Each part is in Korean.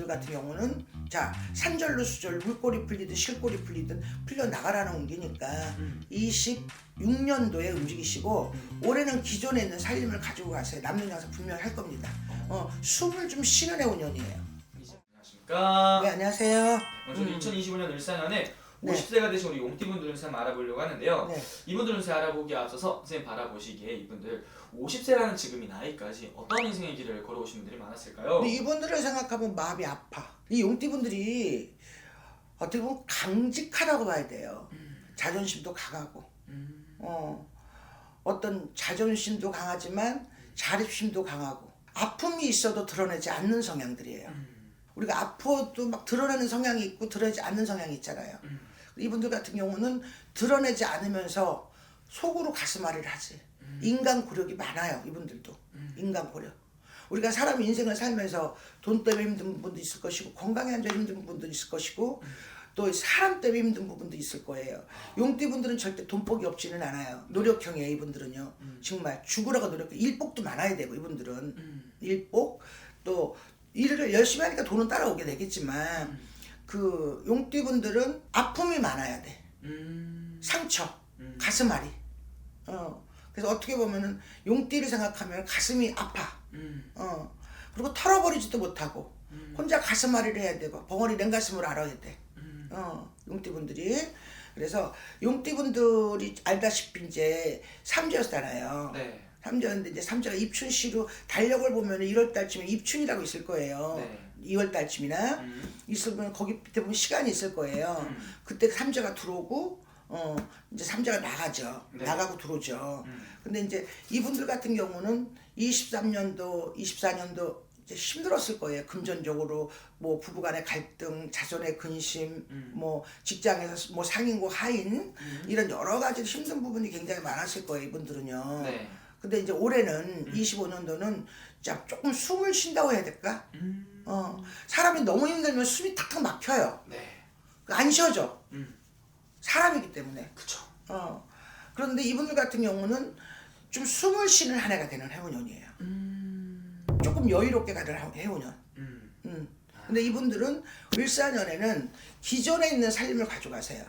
같은 경우는 자 산절로 수절 물꼬리 풀리든 실꼬리 풀리든 풀려 나가라는 운기니까 26년도에 움직이시고 올해는 기존에 있는 살림을 가지고 가세요. 남는 양상 분명히 할 겁니다. 숨을 좀 쉬는 해운년이에요. 안녕하십니까. 네, 안녕하세요. 저는 2025년 을사년에 네. 50세가 되신 우리 용띠분들 운세 한번 알아보려고 하는데요. 네. 이분들 운세 알아보기에 앞서서 선생님 바라보시기에 이분들 50세라는 지금 이 나이까지 어떤 인생의 길을 걸어오신 분들이 많았을까요? 근데 이분들을 생각하면 마음이 아파. 이 용띠분들이 어떻게 보면 강직하다고 봐야 돼요. 자존심도 강하고 어떤 자존심도 강하지만 자립심도 강하고 아픔이 있어도 드러내지 않는 성향들이에요. 우리가 아파도 막 드러내는 성향이 있고 드러내지 않는 성향이 있잖아요. 이분들 같은 경우는 드러내지 않으면서 속으로 가슴앓이를 하지. 인간 고력이 많아요. 이분들도. 인간 고력. 우리가 사람 인생을 살면서 돈 때문에 힘든 분도 있을 것이고 건강에 안 좋아 힘든 분도 있을 것이고 또 사람 때문에 힘든 부분도 있을 거예요. 용띠분들은 절대 돈복이 없지는 않아요. 노력형이에요. 이분들은요. 정말 죽으라고 노력해. 일복도 많아야 되고 이분들은. 일복 또 일을 열심히 하니까 돈은 따라오게 되겠지만 그 용띠분들은 아픔이 많아야 돼. 상처, 가슴앓이. 그래서 어떻게 보면은 용띠를 생각하면 가슴이 아파. 그리고 털어버리지도 못하고 혼자 가슴앓이를 해야 되고 벙어리 냉가슴으로 알아야 돼. 용띠분들이. 그래서 용띠분들이 알다시피 이제 삼재였잖아요. 네. 삼재였는데 이제 삼재가 입춘시로 달력을 보면 1월달쯤에 입춘이라고 있을 거예요. 네. 2월달쯤이나 있으면 거기 밑에 보면 시간이 있을 거예요. 그때 삼재가 들어오고 이제 삼재가 나가죠. 네. 나가고 들어오죠. 근데 이제 이분들 같은 경우는 23년도, 24년도 이제 힘들었을 거예요. 금전적으로 뭐 부부간의 갈등, 자손의 근심, 뭐 직장에서 뭐 상인고 하인 이런 여러 가지 힘든 부분이 굉장히 많았을 거예요. 이분들은요. 네. 근데 이제 올해는 25년도는 자 조금 숨을 쉰다고 해야 될까? 사람이 너무 힘들면 숨이 탁탁 막혀요. 네. 안 쉬어져. 사람이기 때문에. 그쵸. 그런데 이분들 같은 경우는 좀 숨을 쉬는 한 해가 되는 해운년이에요. 조금 여유롭게 가는 해운년. 근데 이분들은 을사년에는 기존에 있는 살림을 가져가세요.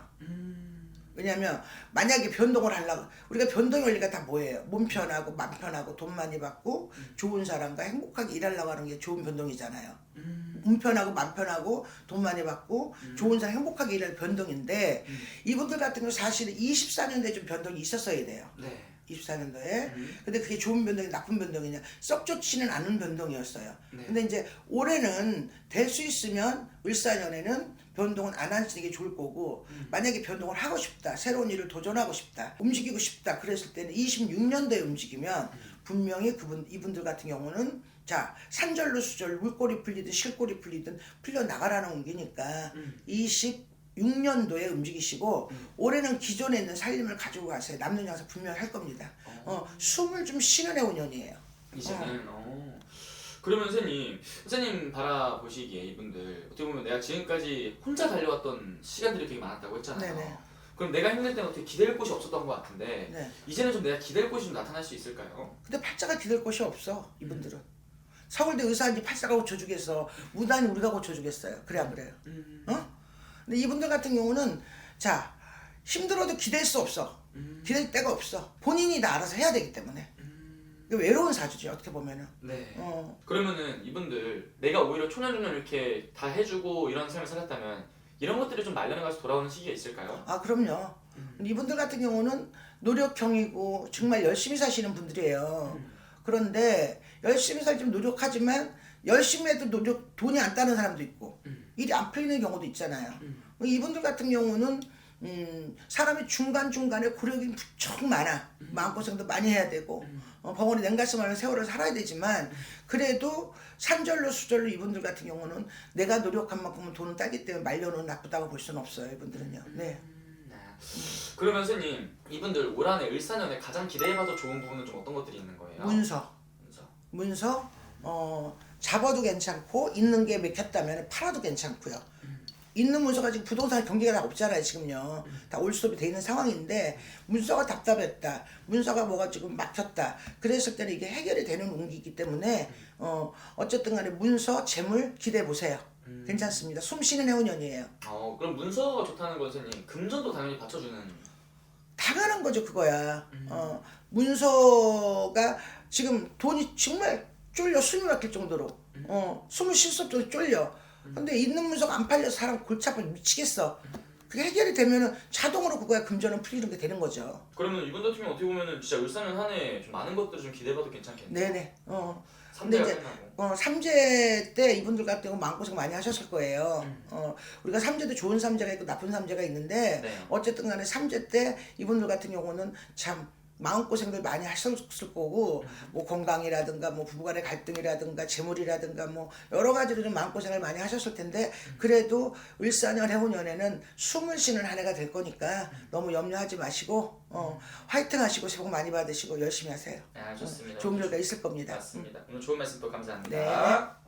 왜냐하면 만약에 변동을 하려고 우리가 변동의 원리가 다 뭐예요? 몸 편하고 맘 편하고 돈 많이 받고 좋은 사람과 행복하게 일하려고 하는 게 좋은 변동이잖아요. 몸 편하고 맘 편하고 돈 많이 받고 좋은 사람 행복하게 일할 변동인데 이분들 같은 경우 사실은 24년도에 좀 변동이 있었어야 돼요. 네. 24년도에. 근데 그게 좋은 변동이 나쁜 변동이냐 썩 좋지는 않은 변동이었어요. 네. 근데 이제 올해는 될 수 있으면 을사년에는 변동은 안 하시는 게 좋을 거고 만약에 변동을 하고 싶다 새로운 일을 도전하고 싶다 움직이고 싶다 그랬을 때는 26년도에 움직이면 분명히 이분들 같은 경우는 자 산절로 수절 물꼬리 풀리든 실꼬리 풀리든 풀려 나가라는 운기니까 26년도에 움직이시고 올해는 기존에 있는 살림을 가지고 가세요. 남는 양상 분명히 할 겁니다. 숨을 좀 쉬는 해운년이에요. 이제는 그러면 선생님 바라보시기에 이분들 어떻게 보면 내가 지금까지 혼자 달려왔던 시간들이 되게 많았다고 했잖아요. 네네. 그럼 내가 힘들 때는 어떻게 기댈 곳이 없었던 것 같은데 네. 이제는 좀 내가 기댈 곳이 좀 나타날 수 있을까요? 근데 팔자가 기댈 곳이 없어 이분들은. 서울대 의사인지 팔자가 고쳐주겠어. 무단히 우리가 고쳐주겠어요. 그래 안 그래요? 근데 이분들 같은 경우는 자 힘들어도 기댈 수 없어. 기댈 데가 없어. 본인이 다 알아서 해야 되기 때문에. 외로운 사주지 어떻게 보면은. 네. 그러면은 이분들 내가 오히려 초년중년 이렇게 다 해주고 이런 삶을 살았다면 이런 것들이 좀 말년에 가서 돌아오는 시기가 있을까요? 아 그럼요. 이분들 같은 경우는 노력형이고 정말 열심히 사시는 분들이에요. 그런데 열심히 살지만 노력하지만 열심히 해도 돈이 안 따는 사람도 있고 일이 안 풀리는 경우도 있잖아요. 이분들 같은 경우는 사람이 중간중간에 고력이 무척 많아. 마음고생도 많이 해야 되고 벙어리 냉가슴 하는 세월을 살아야 되지만 그래도 산절로 수절로 이분들 같은 경우는 내가 노력한 만큼은 돈을 따기 때문에 말려는 나쁘다고 볼 수는 없어요. 이분들은요. 네. 그러면 선생님 이분들 올 한해 을사년에 가장 기대해봐도 좋은 부분은 좀 어떤 것들이 있는 거예요? 문서 잡아도 괜찮고 있는 게 맥혔다면 팔아도 괜찮고요. 있는 문서가 지금 부동산 경기가 다 없잖아요. 지금요. 다 올스톱이 돼 있는 상황인데 문서가 답답했다. 문서가 뭐가 지금 막혔다. 그랬을 때는 이게 해결이 되는 운기이기 때문에 어쨌든 간에 문서, 재물 기대해 보세요. 괜찮습니다. 숨 쉬는 해운년이에요. 그럼 문서가 좋다는 건 선생님 금전도 당연히 받쳐주는. 당연한 거죠 그거야. 문서가 지금 돈이 정말 쫄려 숨이 막힐 정도로 숨을 쉴 수 없도록 쫄려. 근데 있는 문서가 안 팔려서 사람 골치 아파 미치겠어. 그게 해결이 되면은 자동으로 그거야 금전은 풀리는 게 되는 거죠. 그러면 이분 같은 경우 어떻게 보면은 진짜 울산은 한 해 좀 많은 것들을 좀 기대해봐도 괜찮겠네요. 네네. 근데 삼재가 이제 끝나고. 삼재 때 이분들 같은 경우 마음고생 많이 하셨을 거예요. 우리가 삼재도 좋은 삼재가 있고 나쁜 삼재가 있는데 네. 어쨌든 간에 삼재 때 이분들 같은 경우는 참 마음고생들 많이 하셨을 거고 뭐 건강이라든가 뭐 부부간의 갈등이라든가 재물이라든가 뭐 여러 가지로 좀 마음고생을 많이 하셨을 텐데 그래도 을사년 해운년에는 숨을 쉬는 한 해가 될 거니까 너무 염려하지 마시고 화이팅 하시고 새해 복 많이 받으시고 열심히 하세요. 좋습니다. 좋은 결과 있을 겁니다. 맞습니다. 오늘 좋은 말씀 또 감사합니다. 네.